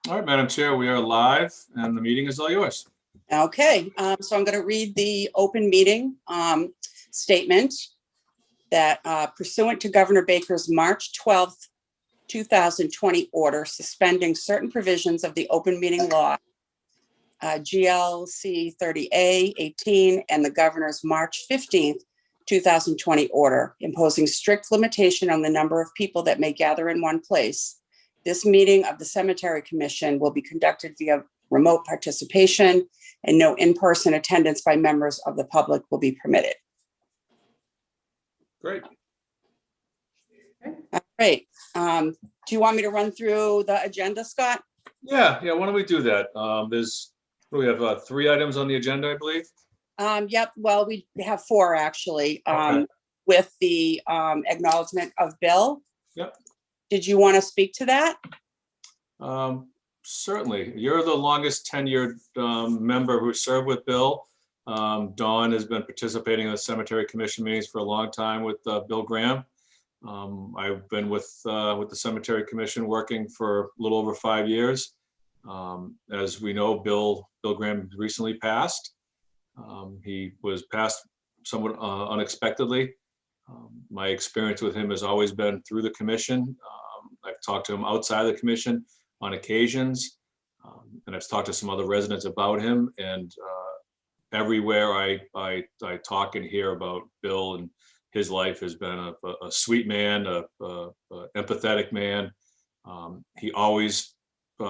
All right, Madam Chair, we are live and the meeting is all yours. Okay, so I'm going to read the open meeting statement that pursuant to Governor Baker's March 12th, 2020 order suspending certain provisions of the open meeting law, GLC 30A 18, and the governor's March 15th, 2020 order imposing strict limitation on the number of people that may gather in one place. This meeting of the Cemetery Commission will be conducted via remote participation, and no in-person attendance by members of the public will be permitted. Great. All right. Do you want me to run through the agenda, Scott? Yeah, why don't we do that? We have 3 items on the agenda, I believe. Yep, well, we have 4 actually, Okay. with the acknowledgement of Bill. Yep. Did you want to speak to that? Certainly. You're the longest tenured member who served with Bill. Dawn has been participating in the Cemetery Commission meetings for a long time with Bill Graham. I've been with the Cemetery Commission working for a little over 5 years. As we know, Bill Graham recently passed. He was passed somewhat unexpectedly. My experience with him has always been through the commission. I've talked to him outside the commission on occasions, and I've talked to some other residents about him. And everywhere I talk and hear about Bill, and his life has been a sweet man, a empathetic man. He always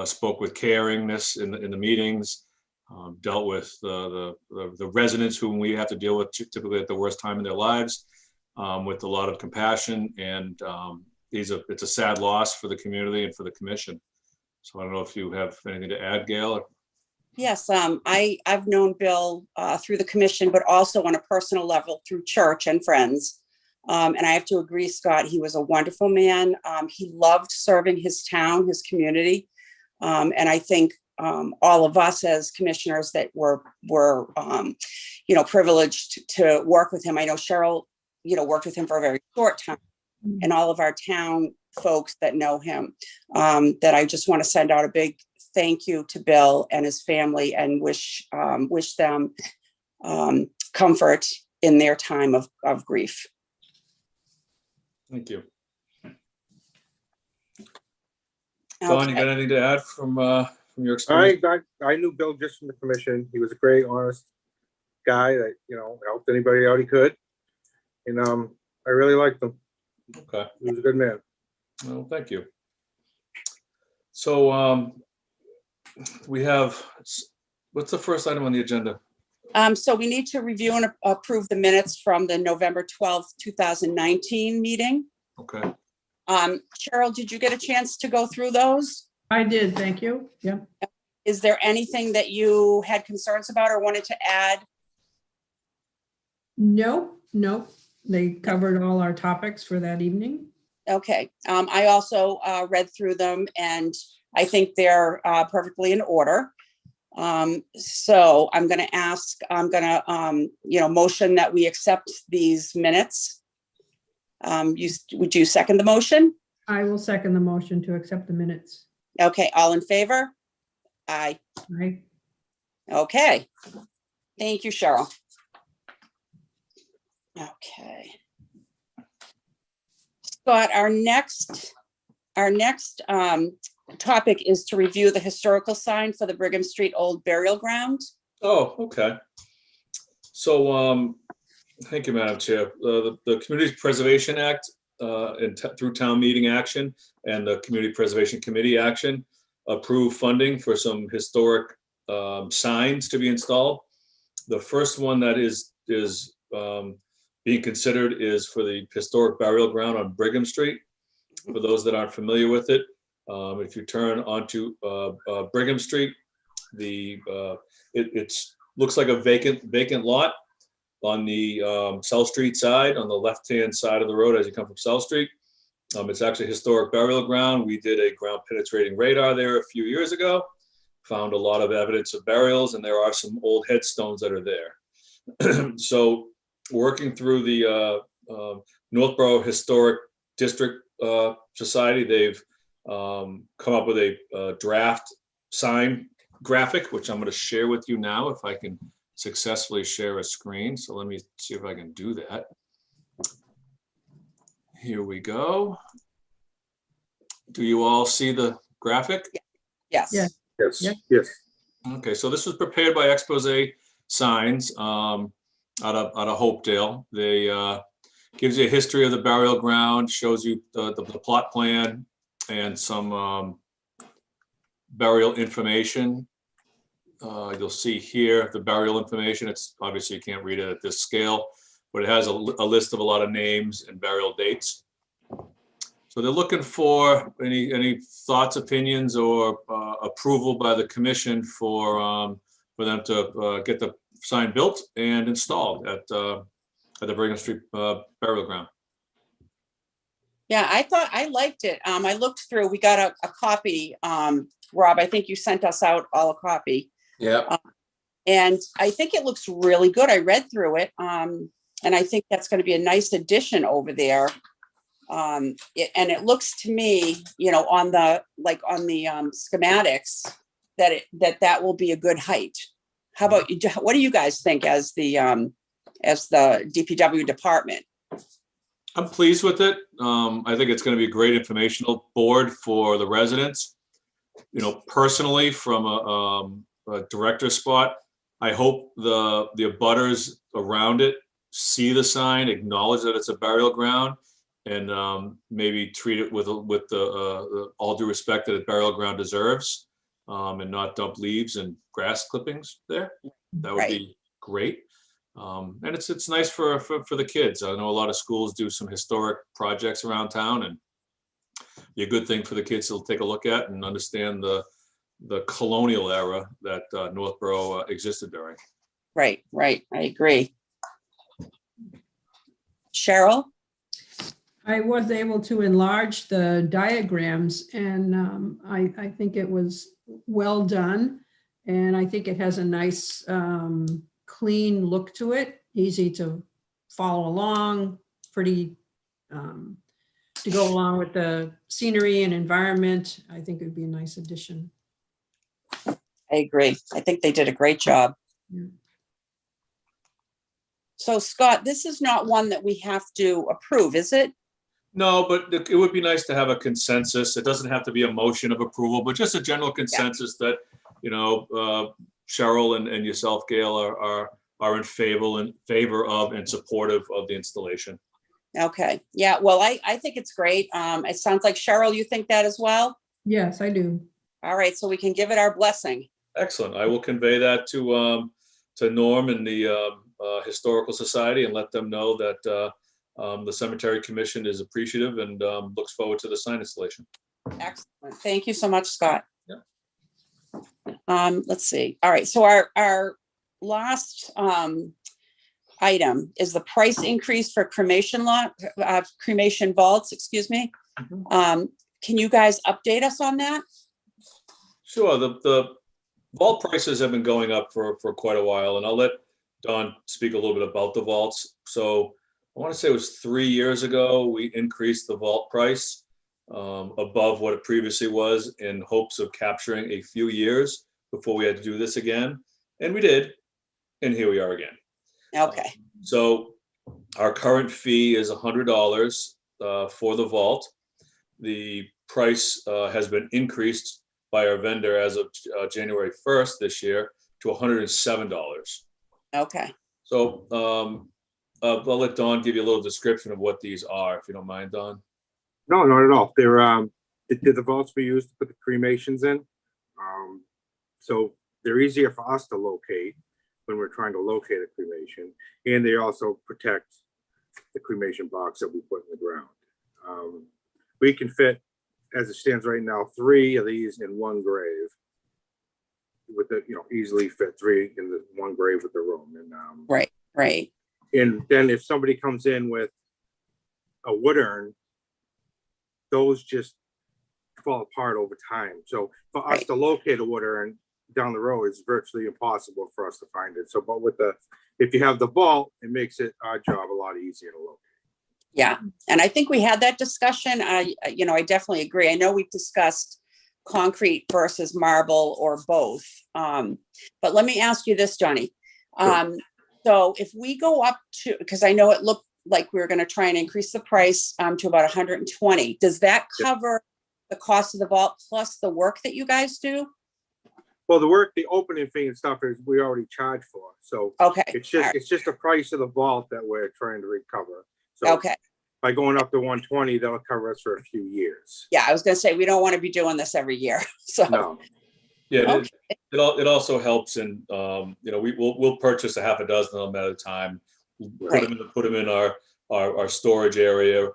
spoke with caringness in the meetings. Dealt with the residents whom we have to deal with typically at the worst time in their lives, with a lot of compassion, and it's a sad loss for the community and for the commission. So I don't know if you have anything to add, Gail. Yes, I've known Bill through the commission, but also on a personal level through church and friends. And I have to agree, Scott, he was a wonderful man. He loved serving his town, his community. And I think all of us as commissioners that were privileged to work with him. I know Cheryl, worked with him for a very short time, and all of our town folks that know him, that I just want to send out a big thank you to Bill and his family, and wish them comfort in their time of grief. Thank you. Okay. Dawn, you got anything to add from your experience? I knew Bill just from the commission. He was a great, honest guy that, helped anybody out he could. And I really liked him. Okay. He was a good man. Well, thank you. So we have, what's the first item on the agenda? So we need to review and approve the minutes from the November 12th, 2019 meeting. Okay. Cheryl, did you get a chance to go through those? I did, thank you. Yeah. Is there anything that you had concerns about or wanted to add? No. They covered all our topics for that evening. Okay. I also read through them, and I think they're perfectly in order. So I'm going to motion that we accept these minutes. Would you second the motion? I will second the motion to accept the minutes. Okay, all in favor? Aye. Aye. Okay. Thank you, Cheryl. Okay. Scott, our next topic is to review the historical sign for the Brigham Street Old Burial Ground. Oh, okay. So thank you, Madam Chair. The Community Preservation Act through town meeting action and the Community Preservation Committee action approved funding for some historic signs to be installed. The first one that is being considered is for the historic burial ground on Brigham Street. For those that aren't familiar with it, if you turn onto Brigham Street, it looks like a vacant lot on the South Street side, on the left-hand side of the road as you come from South Street. It's actually a historic burial ground. We did a ground penetrating radar there a few years ago, found a lot of evidence of burials, and there are some old headstones that are there. So working through the Northborough Historic District Society, they've come up with a draft sign graphic, which I'm going to share with you now if I can successfully share a screen. So let me see if I can do that. Here we go. Do you all see the graphic? Yes. Yeah. Yes, Yeah. yes. Okay, so this was prepared by Expose Signs out of Hopedale. They gives you a history of the burial ground, shows you the plot plan and some burial information. You'll see here the burial information. It's obviously you can't read it at this scale, but it has a list of a lot of names and burial dates. So they're looking for any thoughts, opinions, or approval by the commission for them to get the sign built and installed at the Brigham Street burial ground. Yeah, I liked it. I looked through, we got a copy. Rob, I think you sent us out all a copy. Yeah. And I think it looks really good. I read through it. And I think that's going to be a nice addition over there. And it looks to me, on the schematics that will be a good height. How about you? What do you guys think as the DPW department? I'm pleased with it. I think it's going to be a great informational board for the residents. Personally, from a director spot, I hope the abutters around it see the sign, acknowledge that it's a burial ground, and maybe treat it with the all due respect that a burial ground deserves, and not dump leaves and grass clippings there. That would be great. And it's nice for the kids. I know a lot of schools do some historic projects around town, and be a good thing for the kids to take a look at and understand the colonial era that Northborough existed during. Right. I agree. Cheryl? I was able to enlarge the diagrams, and I think it was well done. And I think it has a nice clean look to it, easy to follow along, pretty to go along with the scenery and environment. I think it would be a nice addition. I agree. I think they did a great job. Yeah. So Scott, this is not one that we have to approve, is it? No, but it would be nice to have a consensus. It doesn't have to be a motion of approval, but just a general consensus that, Cheryl and yourself, Gail, are in favor of and supportive of the installation. Okay. Yeah. Well, I think it's great. It sounds like Cheryl, you think that as well? Yes, I do. All right. So we can give it our blessing. Excellent. I will convey that to Norm and the Historical Society and let them know that the Cemetery Commission is appreciative and looks forward to the sign installation. Excellent. Thank you so much, Scott. Yeah. Let's see. All right. So our last item is the price increase for cremation vaults, excuse me. Mhm. Can you guys update us on that? Sure. The vault prices have been going up for quite a while, and I'll let Don speak a little bit about the vaults. So I want to say it was 3 years ago, we increased the vault price above what it previously was in hopes of capturing a few years before we had to do this again. And we did. And here we are again. Okay. So our current fee is $100 for the vault. The price has been increased by our vendor as of January 1st this year to $107. Okay. So I'll let Don give you a little description of what these are, if you don't mind, Don. No, not at all. They're the vaults we use to put the cremations in. So they're easier for us to locate when we're trying to locate a cremation, and they also protect the cremation box that we put in the ground. We can fit, as it stands right now, 3 of these in one grave. With the, easily fit 3 in the one grave with the room. And Right. and then if somebody comes in with a wood urn, those just fall apart over time. So for us to locate a wood urn down the road is virtually impossible for us to find it. So, but if you have the vault, it makes our job a lot easier to locate. Yeah. And I think we had that discussion. I definitely agree. I know we've discussed concrete versus marble or both. But let me ask you this, Johnny. So if we go up to, because I know it looked like we were going to try and increase the price to about 120, does that cover the cost of the vault plus the work that you guys do? Well, the work, the opening fee and stuff is we already charge for. So Okay. it's all just, right, it's just the price of the vault that we're trying to recover. So Okay. by going up to 120, that'll cover us for a few years. Yeah, I was going to say, we don't want to be doing this every year. So, No, Yeah, Okay. it also helps in, we'll purchase a half a dozen of them at a time. Right. Put them in our storage area,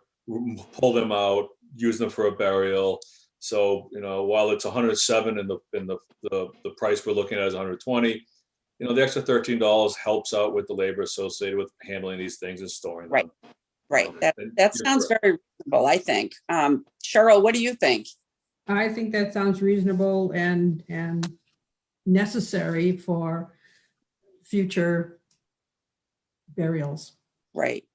pull them out, use them for a burial. So, while it's 107 and the price we're looking at is 120, the extra $13 helps out with the labor associated with handling these things and storing them. Right. right. And That you're sounds correct. very reasonable, I think. Cheryl, what do you think? I think that sounds reasonable and necessary for future burials. Right.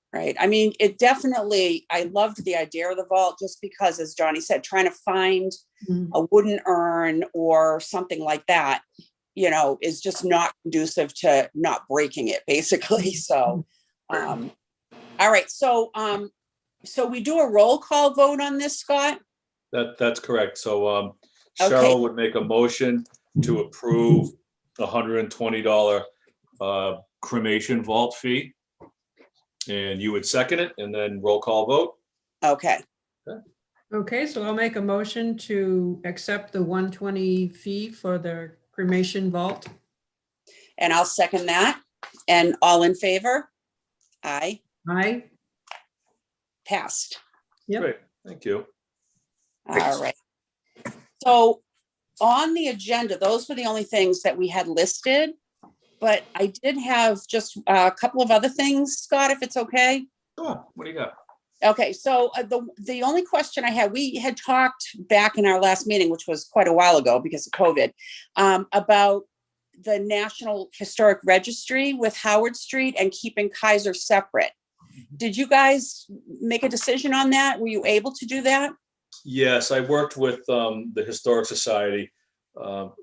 I mean, it definitely, I loved the idea of the vault just because, as Johnny said, trying to find Mm. a wooden urn or something like that, is just not conducive to not breaking it, basically. So, all right. So we do a roll call vote on this, Scott? That's correct. So Okay. Cheryl would make a motion to approve a $120 cremation vault fee. And you would second it and then roll call vote. Okay. Okay, so I'll make a motion to accept the 120 fee for the cremation vault. And I'll second that. And all in favor? Aye. Aye. Passed. Yep. Great, thank you. All right. So on the agenda, those were the only things that we had listed. But I did have just a couple of other things, Scott, if it's okay. Oh, what do you got? Okay, so the only question I had, we had talked back in our last meeting, which was quite a while ago because of COVID, about the National Historic Registry with Howard Street and keeping Kaiser separate. Did you guys make a decision on that? Were you able to do that? Yes, I worked with the Historic Society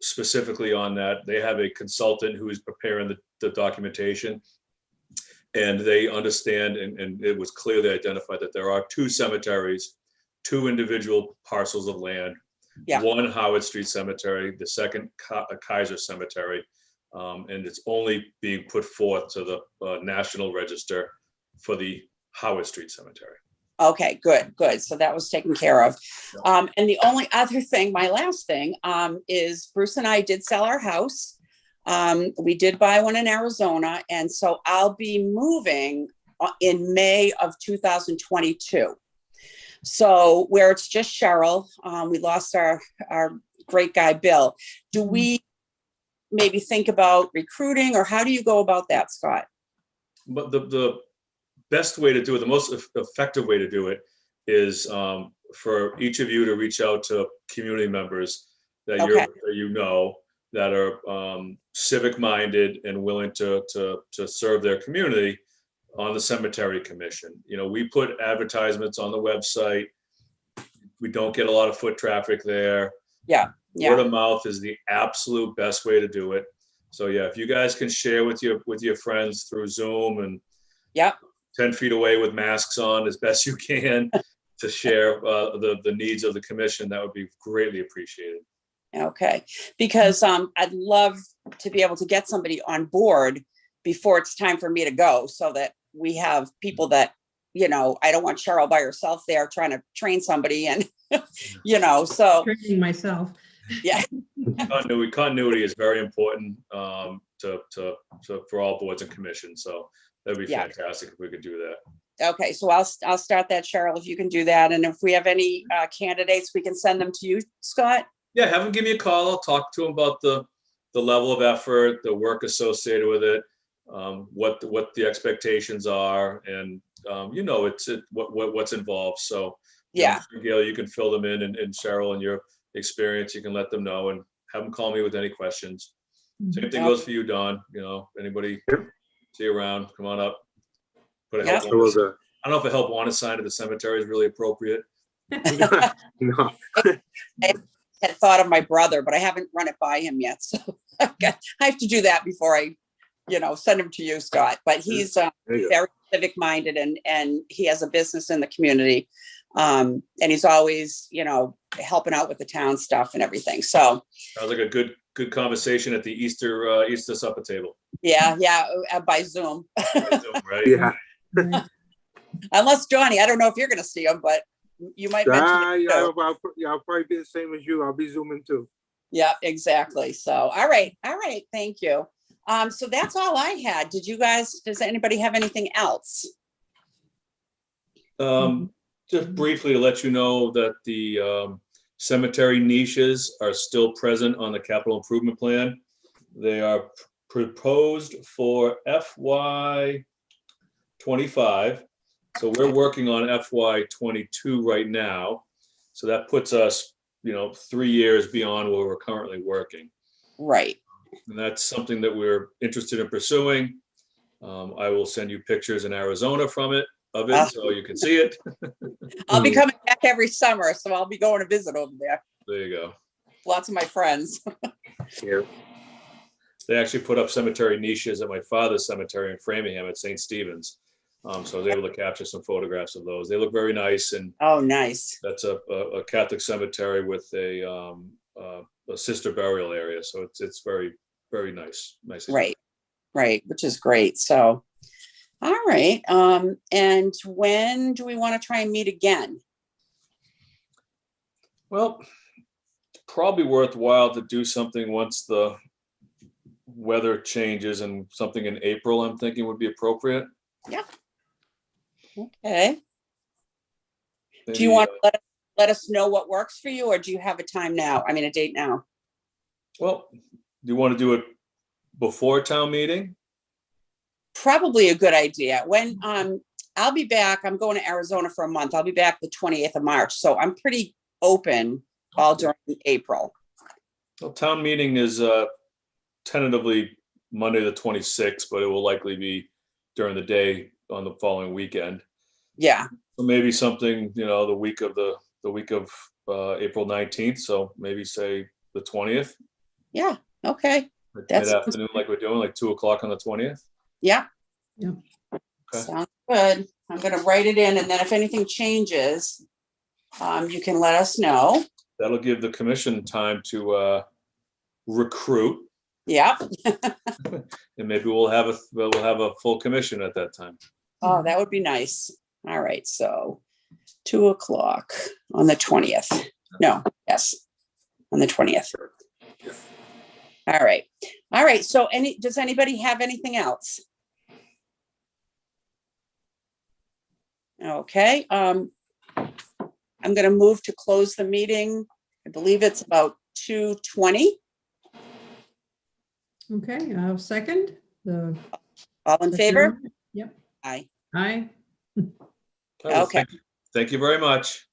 specifically on that. They have a consultant who is preparing the documentation. And they understand, and it was clearly identified that there are two cemeteries, two individual parcels of land. Yeah. One Howard Street Cemetery, the second Kaiser Cemetery. And it's only being put forth to the National Register for the Howard Street Cemetery. Okay, good. So that was taken care of. And the only other thing, my last thing, is Bruce and I did sell our house. We did buy one in Arizona, and so I'll be moving in May of 2022. So where it's just Cheryl, we lost our great guy, Bill. Do we maybe think about recruiting, or how do you go about that, Scott? But the best way to do it, the most effective way to do it is for each of you to reach out to community members that Okay. that are civic minded and willing to serve their community on the cemetery commission. We put advertisements on the website. We don't get a lot of foot traffic there. Yeah. Word of mouth is the absolute best way to do it. So yeah, if you guys can share with your friends through Zoom and 10 feet away with masks on as best you can to share the needs of the commission, that would be greatly appreciated. Okay, because I'd love to be able to get somebody on board before it's time for me to go, so that we have people that, I don't want Cheryl by herself there trying to train somebody and, so, Training myself. yeah. Continuity is very important for all boards and commissions. So that'd be Yeah. fantastic if we could do that. Okay, so I'll start that, Cheryl, if you can do that. And if we have any candidates, we can send them to you, Scott? Yeah, have them give me a call. I'll talk to them about the level of effort, the work associated with it, what the expectations are, and what's involved. So Yeah. Gail, you can fill them in, and Cheryl, and your experience, you can let them know and have them call me with any questions. Same thing goes for you, Don. Anybody see you around, come on up. Put a help wanted sign. I don't know if a help wanted sign at the cemetery is really appropriate. No. had thought of my brother, but I haven't run it by him yet. So I have to do that before I, send him to you, Scott. But he's There you go. very civic minded and he has a business in the community. And he's always, helping out with the town stuff and everything. So Sounds like a good conversation at the Easter supper table. yeah, by Zoom. Right? Yeah. Right. Unless Johnny, I don't know if you're going to see him, but you might mention it Yeah, too. I'll probably be the same as you. I'll be zooming too. Yeah, exactly. So, all right. Thank you. So that's all I had. Does anybody have anything else? Just briefly to let you know that the cemetery niches are still present on the capital improvement plan. They are proposed for FY '25. So we're working on FY '22 right now. So that puts us, 3 years beyond where we're currently working. Right. And that's something that we're interested in pursuing. I will send you pictures in Arizona of it, so you can see it. I'll be coming back every summer, so I'll be going to visit over there. There you go. Lots of my friends. Yeah. They actually put up cemetery niches at my father's cemetery in Framingham at St. Stephen's. So I was able to capture some photographs of those. They look very nice, and Oh, nice. that's a Catholic cemetery with a sister burial area. So it's very, very nice. Nice. Right, which is great. So, all right. And when do we want to try and meet again? Well, it's probably worthwhile to do something once the weather changes, and something in April, I'm thinking would be appropriate. Okay. Do you Maybe, want to let us know what works for you, or do you have a time now? I mean, a date now? well, do you want to do it before town meeting? Probably a good idea. When I'll be back, I'm going to Arizona for a month. I'll be back the 28th of March. So I'm pretty open all during April. Well, town meeting is tentatively Monday, the 26th, but it will likely be during the day on the following weekend. Yeah. So maybe something, the week of April 19th. So maybe say the 20th, Yeah. Okay. mid-afternoon, like we're doing, like 2:00 on the 20th. Yeah. Yeah. Okay. Sounds good. I'm going to write it in, and then if anything changes, you can let us know. That'll give the commission time to recruit, Yeah. and maybe we'll have a full commission at that time. Oh, that would be nice. All right. So 2:00 on the 20th. No, yes, on the 20th. All right. All right. So does anybody have anything else? Okay. I'm going to move to close the meeting. I believe it's about 2:20. Okay, I'll second the. All in favor? Yep. Aye. Aye. Okay. Thank you very much.